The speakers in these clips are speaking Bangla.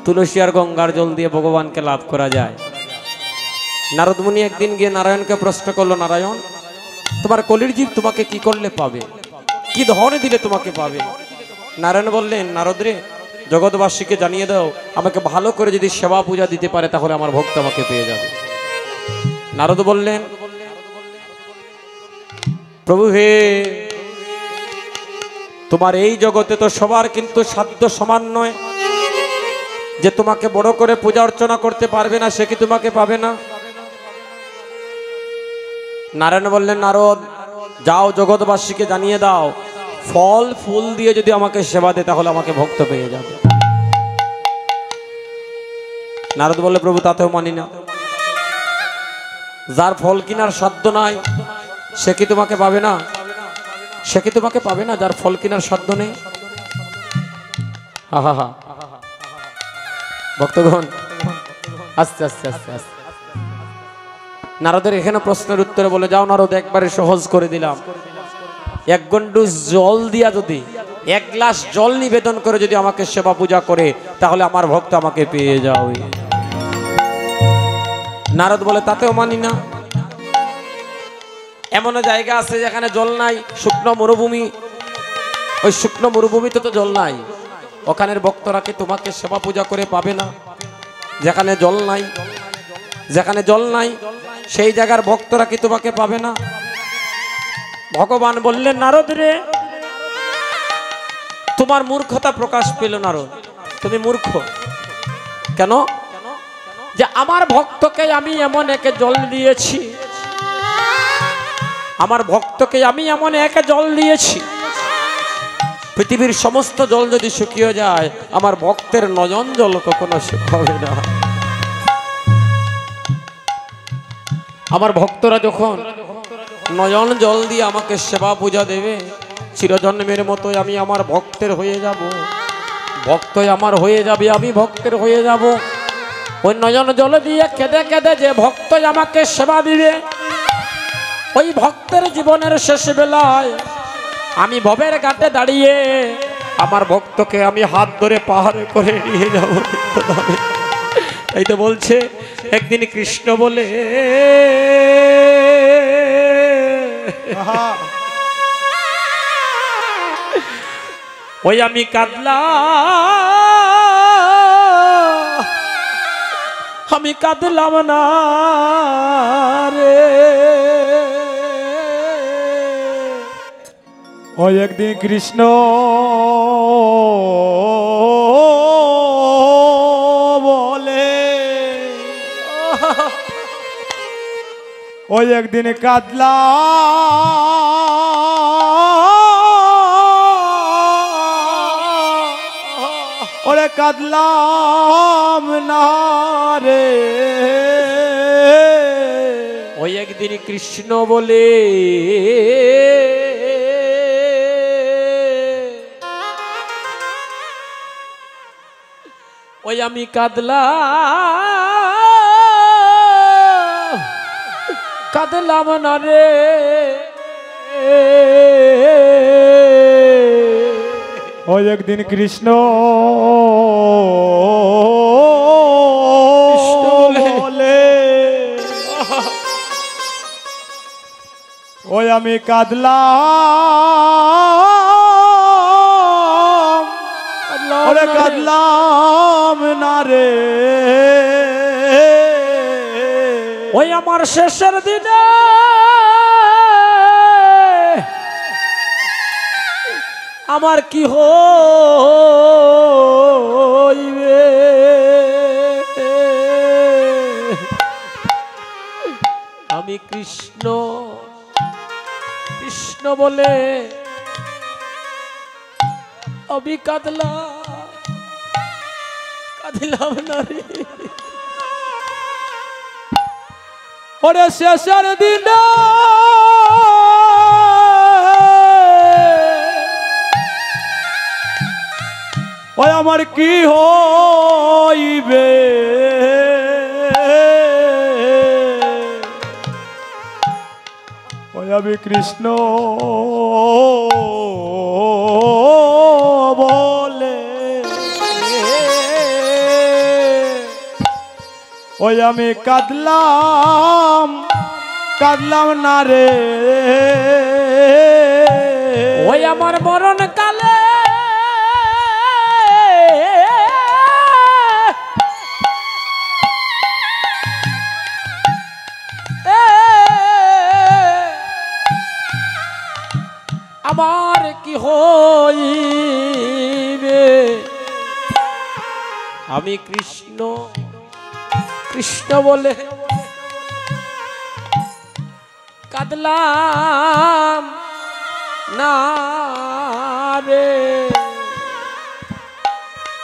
তুলসী আর গঙ্গার জল দিয়ে ভগবানকে লাভ করা যায়। নারদ মুনি একদিন গিয়ে নারায়ণকে প্রশ্ন করলো, নারায়ণ, তোমার কলির জীব তোমাকে কি করলে পাবে, কি ধনে দিলে তোমাকে পাবে? নারায়ণ বললেন, নারদ রে, জগৎবাসীকে জানিয়ে দাও, আমাকে ভালো করে যদি সেবা পূজা দিতে পারে তাহলে আমার ভক্ত আমাকে পেয়ে যাবে। নারদ বললেন, প্রভু হে, তোমার এই জগতে তো সবার কিন্তু সাধ্য সমান নয়। যে তোমাকে বড় করে পূজা অর্চনা করতে পারবে না সে কি তোমাকে পাবে না? নারায়ণ বললেন, নারদ, যাও জগৎবাসীকে জানিয়ে দাও, ফল ফুল দিয়ে যদি আমাকে সেবা দেয় তাহলে আমাকে ভক্ত পেয়ে যাবে। নারদ বললে, প্রভু তাতেও মানি না। যার ফল কিনার সাধ্য নাই সে কি তোমাকে পাবে না? সে কি তোমাকে পাবে না যার ফল কিনার সাধ্য নেই? হা হা হা। ভক্তগণ, আস্তে আস্তে আস্তে আস্তে। নারদের এখানে প্রশ্নের উত্তরে বলে, যাও নারদ, একবারে সহজ করে দিলাম। এক গন্ডু জল দিয়া যদি, এক গ্লাস জল নিবেদন করে যদি আমাকে সেবা পূজা করে তাহলে আমার ভক্ত আমাকে পেয়ে যাবে। নারদ বলে, তাতেও মানি না। এমন জায়গা আছে যেখানে জল নাই, শুকনো মরুভূমি। ওই শুকনো মরুভূমিতে তো জল নাই, ওখানের ভক্তরা কি তোমাকে সেবা পূজা করে পাবে না? যেখানে জল নাই, যেখানে জল নাই সেই জায়গার ভক্তরা কি তোমাকে পাবে না? ভগবান বললেন, নারদ রে, তোমার মূর্খতা প্রকাশ পেল। নারদ, তুমি মূর্খ। কেন? যে আমার ভক্তকে আমি এমন একে জল দিয়েছি, আমার ভক্তকে আমি এমন একে জল দিয়েছি, পৃথিবীর সমস্ত জল যদি শুকিয়ে যায় আমার ভক্তের নয়ন জল কখনো শুকাবে না। আমার ভক্তরা যখন নয়ন জল দিয়ে আমাকে সেবা পূজা দেবে, চিরজন্মের মতোই আমি আমার ভক্তের হয়ে যাব, ভক্তই আমার হয়ে যাবে, আমি ভক্তের হয়ে যাব। ওই নয়ন জল দিয়ে কেঁদে কেঁদে যে ভক্তই আমাকে সেবা দিবে, ওই ভক্তের জীবনের শেষ বেলায় আমি ভবের ঘাটে দাঁড়িয়ে আমার ভক্তকে আমি হাত ধরে পাহাড়ে করে নিয়ে যাব। তাই তো বলছে, একদিন কৃষ্ণ বলে, ওই আমি কাঁদলাম না রে। ওই একদিন কৃষ্ণ বলে, ওই একদিন কাঁদলাম, ওরে কাঁদলাম না রে। ওই একদিন কৃষ্ণ বলে, ওই আমি কাঁদলাম না রে। ওই একদিন কৃষ্ণ বলে, ওই আমি কাঁদলাম, ওরে কাঁদলাম না রে। ওই আমার শেষের দিনে আমার কি হইবে, আমি কৃষ্ণ কৃষ্ণ বলে আমি কাঁদলাম না রে। ওরে শেষের দিন ওই আমার কি হইবে, ওই আমি কৃষ্ণ বলে, ওই আমি কাঁদলাম কাঁদলাম না রে ওই আমার মরণ কালে আমার কি হইবে আমি কৃষ্ণ কৃষ্ণ বলে কাঁদলাম না রে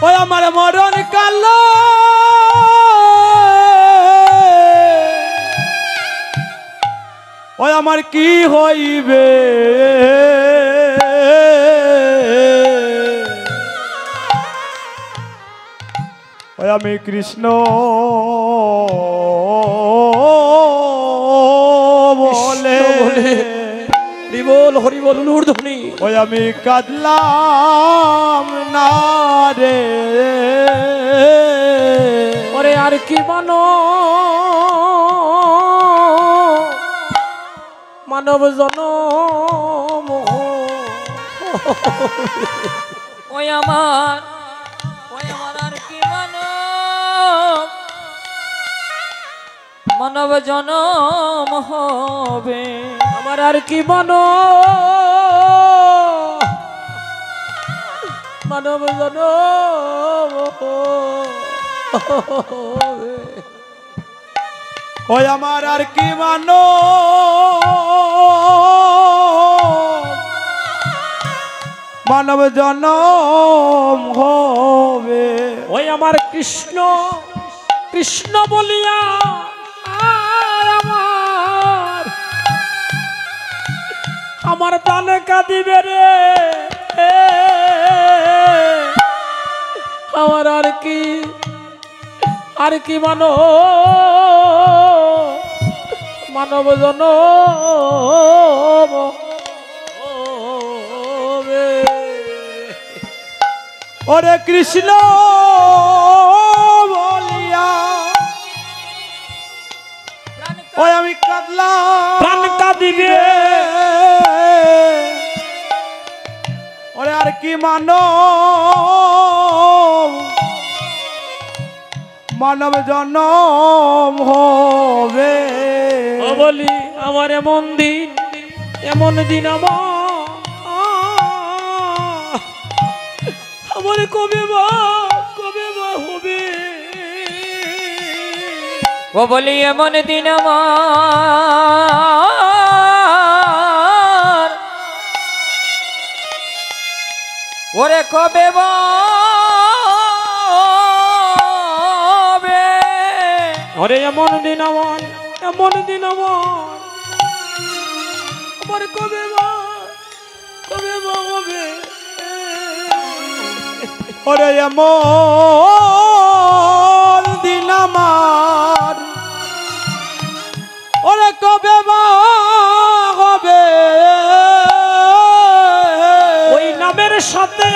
ওই আমার মরণ কাল ওই আমার কি হইবে ওই আমি কৃষ্ণ বলে হরিবল হরিবল ঊর্ধ্বনি ওই আমি কাঁদলাম না রে ওরে আর কি মানব জনম ওই আমার আর কি মানব জনম হবে আমার আর কি মানব জনম হবে। ওই আমার আর কি মানব জনম হবে ওই আমার কৃষ্ণ কৃষ্ণ বলিয়া আমার প্রাণে কাঁদিবে রে আমার আর কি মানব জনম হবে। ওরে কৃষ্ণ বলিয়া ওই আমি কাঁদলাম প্রাণ কাঁদিবে ওরে আর কি মানব জনম হবে ও বলি আমার এমন দিন আমার কবে বা হবে ও বলি এমন দিন আমার ওরে কবে হবে ওরে এমন দিন আমার আমার কবে বা হবে ওরে এমন দিন আমার ওরে কবে বা হবে ওই নামের সাথে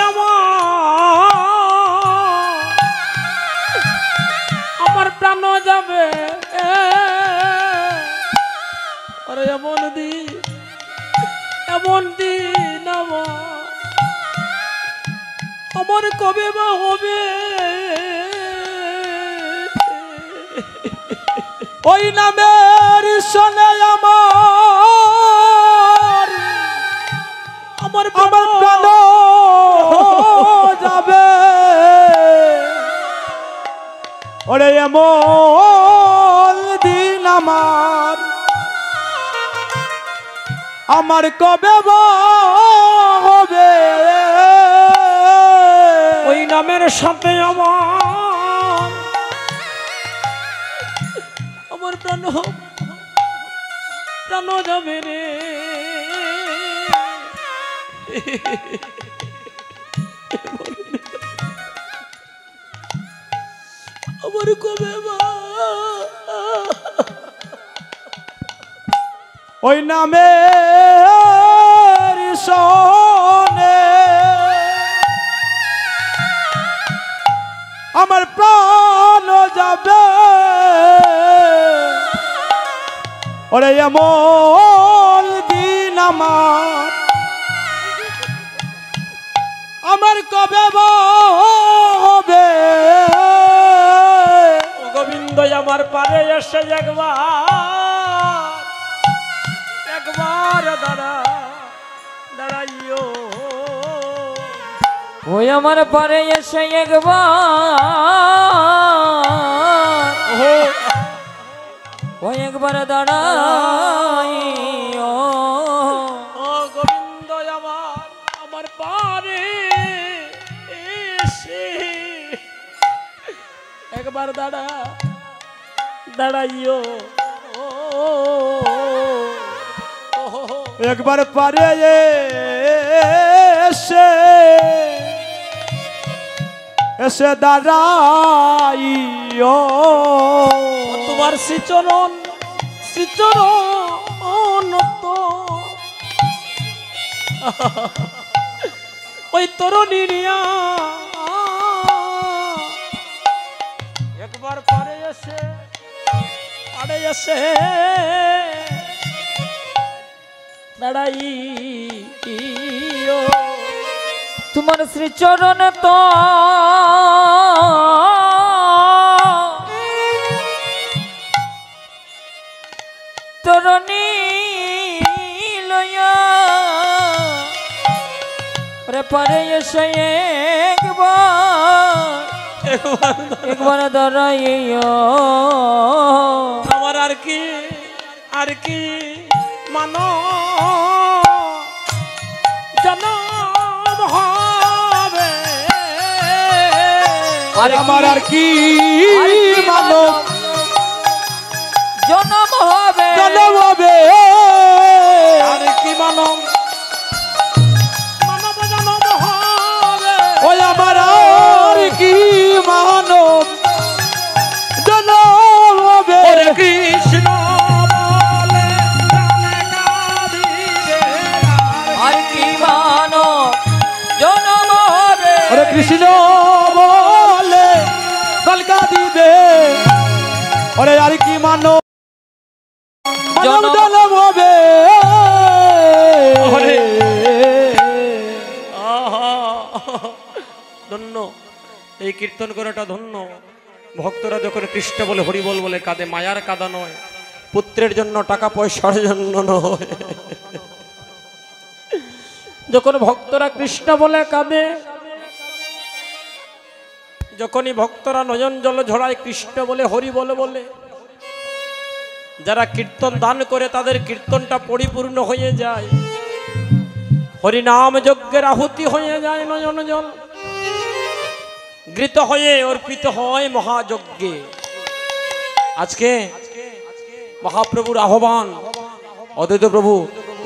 আমার প্রাণ যাবে ওরে এমন দিন আমার কবে বা হবে ওই নামের শোনে আমার প্রাণ যাবে ওরে এমন দিন আমার কবে বা হবে ওই নামের সাথে আমার প্রাণ যাবে রে আমার কবে বা ওই নামের শোনে আমার প্রাণ যাবে ওরে এমন দিন আমার কবে হবে গোবিন্দ আমার পারে এসে একবার দাঁড়াইও ওই আমার পারে এসে একবার ওই একবার দাঁড়াইও ও গোবিন্দ আমার পারে এসে একবার দাঁড়াইও একবার পারে এসে দাঁড়াইও তোমার শ্রীচরণ তো ওই তরুণী একবার পরে এসে দাঁড়াইও তোমার শ্রীচরণ তো তরণী লয়া রে পারে এসে একবার দাঁড়াইও আমার আর কি মানো জনম হবে আমার আর কি মানব জনম হবে আর কি মানব জনম হবে ওই আমার আর কি মানব জনম হবে কৃষ্ণ বলে জানে কাঁদিবে আর কি মানো জনম হবে ওরে কৃষ্ণ বলে কলকা দিবে ওরে আর কি মানব জনম হবে ধন্য এই কীর্তন করাটা ধন্য ভক্তরা যখন কৃষ্ণ বলে হরিবল বলে কাঁদে মায়ার কাঁদা নয় পুত্রের জন্য টাকা পয়সার জন্য নয় যখন ভক্তরা কৃষ্ণ বলে কাঁদে যখনই ভক্তরা নয়ন জল ঝরায় কৃষ্ণ বলে হরি বলে যারা কীর্তন দান করে তাদের কীর্তনটা পরিপূর্ণ হয়ে যায় হরিনাম যজ্ঞের আহুতি হয়ে যায় নয়ন জল ঘৃত হয়ে অর্পিত হয় মহাযজ্ঞে আজকে মহাপ্রভুর আহ্বান অদ্বৈত প্রভু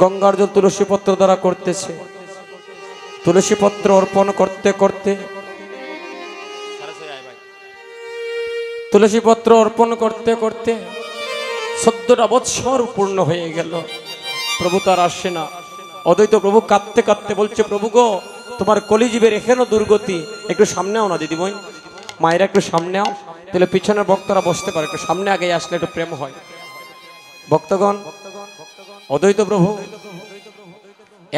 গঙ্গার জল তুলসী পত্র দ্বারা করতেছে তুলসী পত্র অর্পণ করতে করতে তুলসী পত্র অর্পণ করতে করতে 14টা বৎসর পূর্ণ হয়ে গেল প্রভু তার আসে না অদ্বৈত প্রভু কাঁদতে কাঁদতে বলছে প্রভু গো তোমার কলিজীবের এখানেও দুর্গতি একটু সামনে আও না দিদিমণি মায়েরা একটু সামনে আও তাহলে পিছনের ভক্তরা বসতে পারে একটু সামনে আগে আসলে একটু প্রেম হয় ভক্তগণ অদ্বৈত প্রভু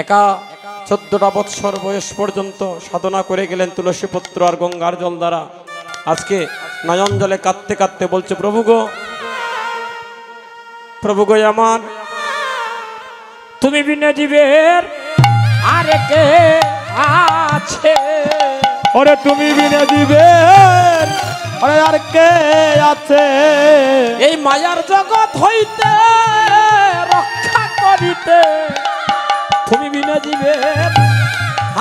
একা 14টা বৎসর বয়স পর্যন্ত সাধনা করে গেলেন তুলসী পত্র আর গঙ্গার জল দ্বারা আজকে নয়ন জলে কাঁদতে কাঁদতে বলছে প্রভু গো আমার তুমি বিনা জীবের আর কে আছে ওরে তুমি বিনে দিবে ওরে আর কে আছে এই মায়ার জগৎ হইতে রক্ষা করিতে তুমি বিনা জীবের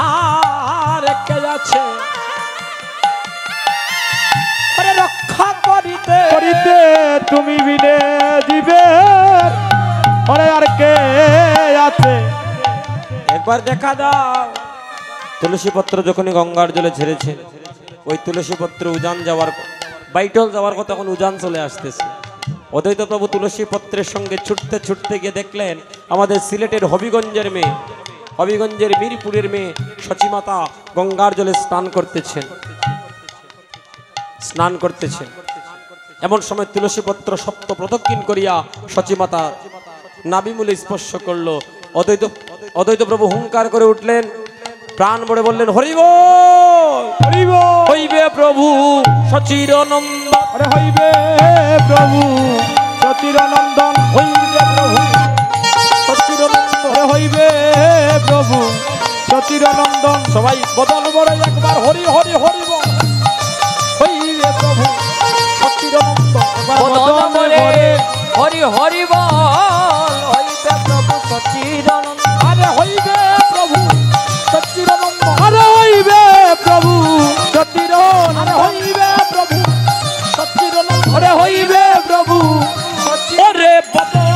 আর কে আছে ওরে রক্ষা করিতে করিতে তুমি বিনে দিবে ওরে আর কে আছে একবার দেখা দাও তুলসী পত্র যখনই গঙ্গার জলে ছেড়েছে ওই তুলসী পত্র উজান যাওয়ার বাইটল যাওয়ার কথা এখন উজান চলে আসতেছে অদ্বৈত প্রভু তুলসী পত্রের সঙ্গে ছুটতে ছুটতে গিয়ে দেখলেন আমাদের সিলেটের হবিগঞ্জের মিরপুরের মেয়ে সচিমাতা গঙ্গার জলে স্নান করতেছেন এমন সময় তুলসী পত্র সপ্ত প্রদক্ষিণ করিয়া সচিমাতা নাভিমূলে স্পর্শ করলো। অদ্বৈত প্রভু হুঙ্কার করে উঠলেন, প্রাণ ভরে বললেন, হরি বল, হরি বল। হইবে প্রভু সচিরানন্দ, আরে হইবে প্রভু সচিরানন্দন, হইবে প্রভু সচিরানন্দ, আরে হইবে প্রভু সচিরানন্দন। সবাই বদল বলে একবার হরি হরি হরি বল, হইবে প্রভু সচিরানন্দ, বদন বলে হরি হরি বল, হইবে প্রভু সচিদানন্দ। আরে হইবে প্রভু সচিরানন্দ, আরে হইবে প্রভু সচিরানন্দ, আরে হইবে প্রভু সচিরানন্দ, আরে হইবে প্রভু ওরে বদন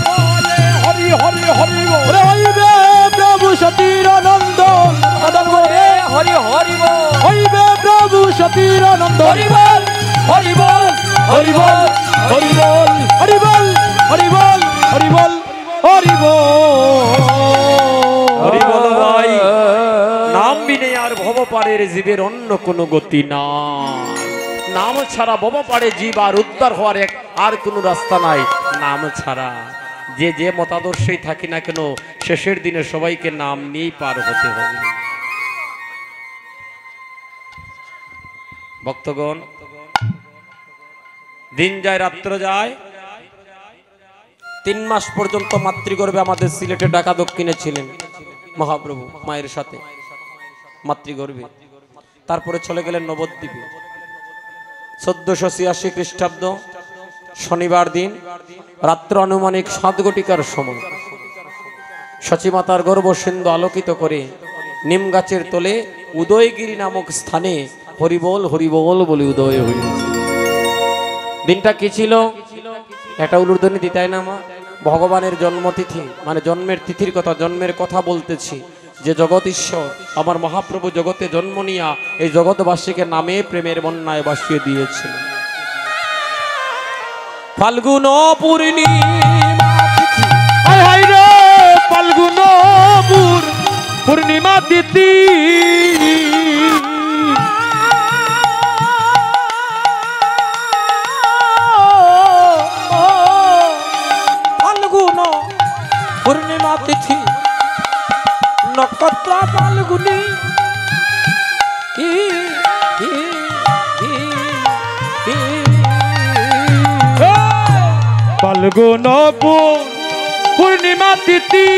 বলে হরি হরি হরি বল, আরে হইবে প্রভু সচিরানন্দন, বদন বলে হরি হরি বল, হইবে প্রভু সচিরানন্দন। হরি বল, হরি বল, হরি বল, হরি বল। হরি বল, হরি বল, হরি বল, হরি বল, হরি বল ভাই। নাম বিনে আর ভব পারের জীবের অন্য কোনো গতি নাই। নাম ছাড়া ভব পারে জীব আর উদ্ধার হওয়ার আর কোনো রাস্তা নাই নাম ছাড়া। যে যে মতাদর্শেই থাকি না কেন, শেষের দিনে সবাইকে নাম নিয়েই পার হতে হবে। ভক্তগণ, দিন যায় রাত্র যায়, 3 মাস পর্যন্ত মাতৃগর্ভে আমাদের সিলেটে ঢাকা দক্ষিণে ছিলেন মহাপ্রভু মায়ের সাথে মাতৃগর্ভে। তারপরে চলে গেলেন নবদ্বীপে। 1486 খ্রিস্টাব্দ শনিবার দিন রাত্র আনুমানিক 7 ঘটিকার সময় সচিমাতার গর্ভ সিন্ধু আলোকিত করে নিম গাছের তলে উদয়গিরি নামক স্থানে হরিবল হরিবল বলে উদয় হয়েছে। দিনটা কি ছিল? একটা উলুর্ধনি দিতাই না মা, ভগবানের জন্মতিথি, মানে জন্মের তিথির কথা, জন্মের কথা বলতেছি। যে জগৎ ঈশ্বর আমার মহাপ্রভু জগতে জন্ম নিয়া এই জগৎবাসীকে নামে প্রেমের বন্যায় বাসিয়ে দিয়েছিল। ফাল্গুন পূর্ণিমা তিথি, হায় হায় রে ফাল্গুন পূর্ণিমা তিথি, ফাল্গুন পূর্ণিমা তিথি নক্ষত্র ফাল্গুনি, ফাল্গুন পূর্ণিমা তিথি,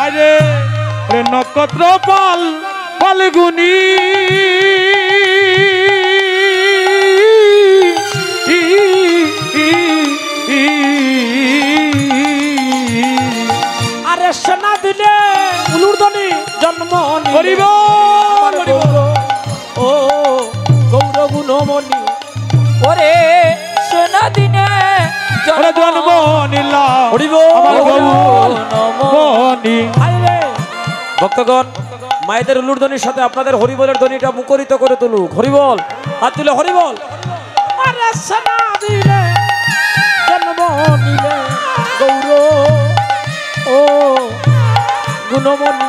আরে নক্ষত্র ফাল্গুনি, আরে সেনা দিলে উলুর্ধনি জন্ম হরিব ও গৌর গুণমণি, ওরে সোনা দিনে জন্ম নিলা হরিব আমার গৌরমণি। ভক্তগণ, মায়েদের উলুর্ধনির সাথে আপনাদের হরিবলের ধ্বনিটা মুখরিত করে তুলুক। হরিবল, হাত তুলে হরিবল। আরে সেনা দিলে জন্ম নিলে গৌর ও গুণমণি,